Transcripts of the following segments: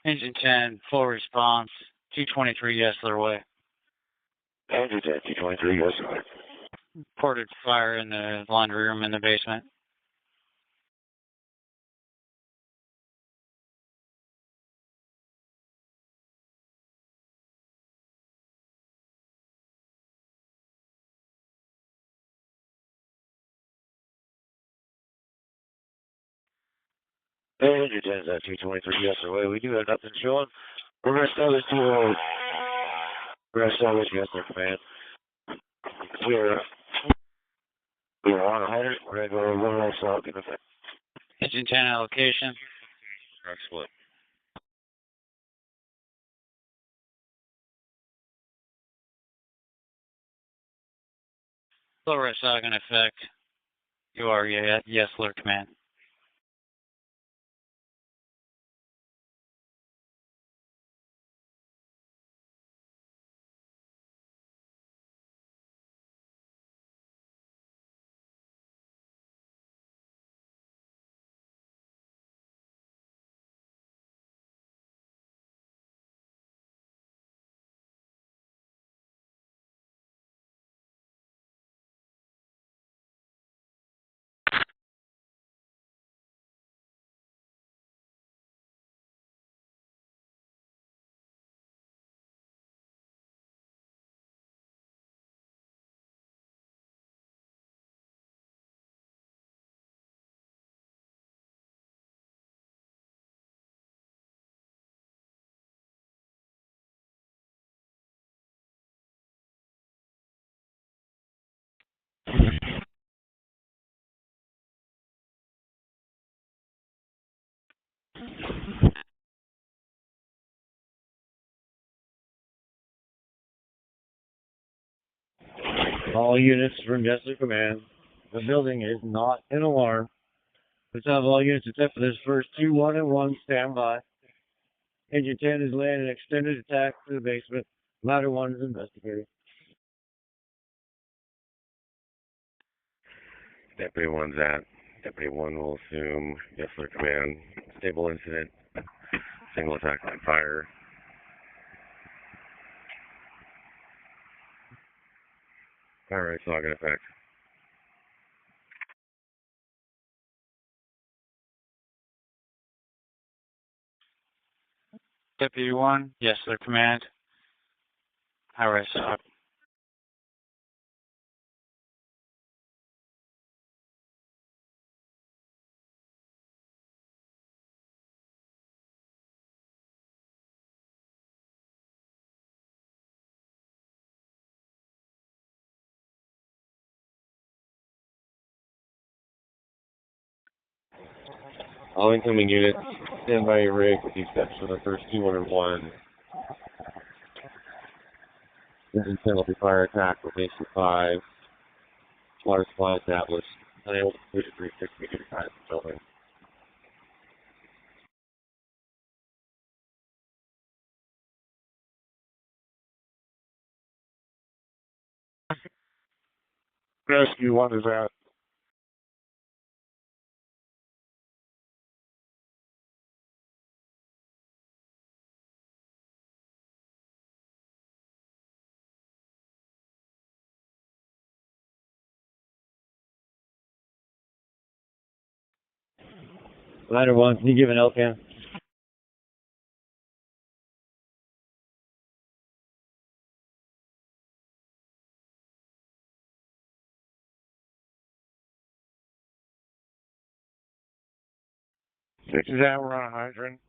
Engine 10, full response, 223 yes their way. Engine 10, 223 yes their way. Reported fire in the laundry room in the basement. Engine 10, 223 yes their way. We do have nothing showing. We're going to establish 2 We're going to establish yes their command. We're on a hydrant. We're going to go to 1 roll solid in effect. Engine 10 allocation. Truck split. Low rest dog in effect. You are yes alert command. All units from yes their command. The building is not an alarm. Let's have all units except for this first 2 1 and 1 stand by. Engine 10 is laying an extended attack to the basement. Ladder 1 is investigating. Deputy 1's at. Deputy 1 will assume yes their command. Stable incident. Single attack by fire. Fire rate's not in effect. Deputy 1, yes their command. High rest dog. All incoming units, stand by your rig with the exception of the first 2 1 and 1. Engine 10 will be fire attack, location 5. Water supply established. Unable to complete a 360 meter time building. Rescue 1 is out. Ladder 1, can you give an LCAM? This is out, we're on a hydrant.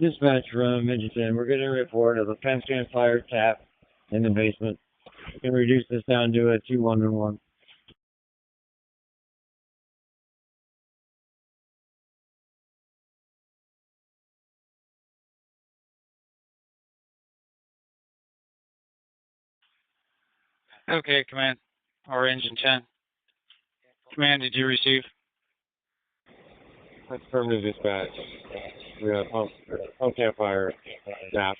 Dispatch from Engine 10, we're getting a report of a fence and fire tap in the basement. We can reduce this down to a 2 1 and 1. Okay, command. Or engine 10. Command, did you receive? That's affirmative dispatch. We have pump campfire tap.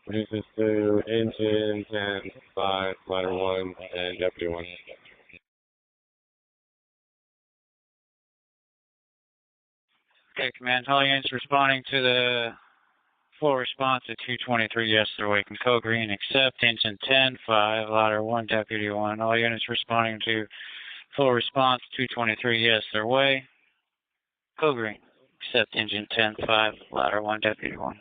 Reduces to engine 10, 5, ladder 1, and deputy 1. Okay, command. All units responding to the full response at 223, yes, they're waking code green, accept. Engine 10-5, ladder 1, deputy 1. All units responding to full response 223, yes, they're way. Code green, accept. Engine 10-5, ladder 1, deputy 1.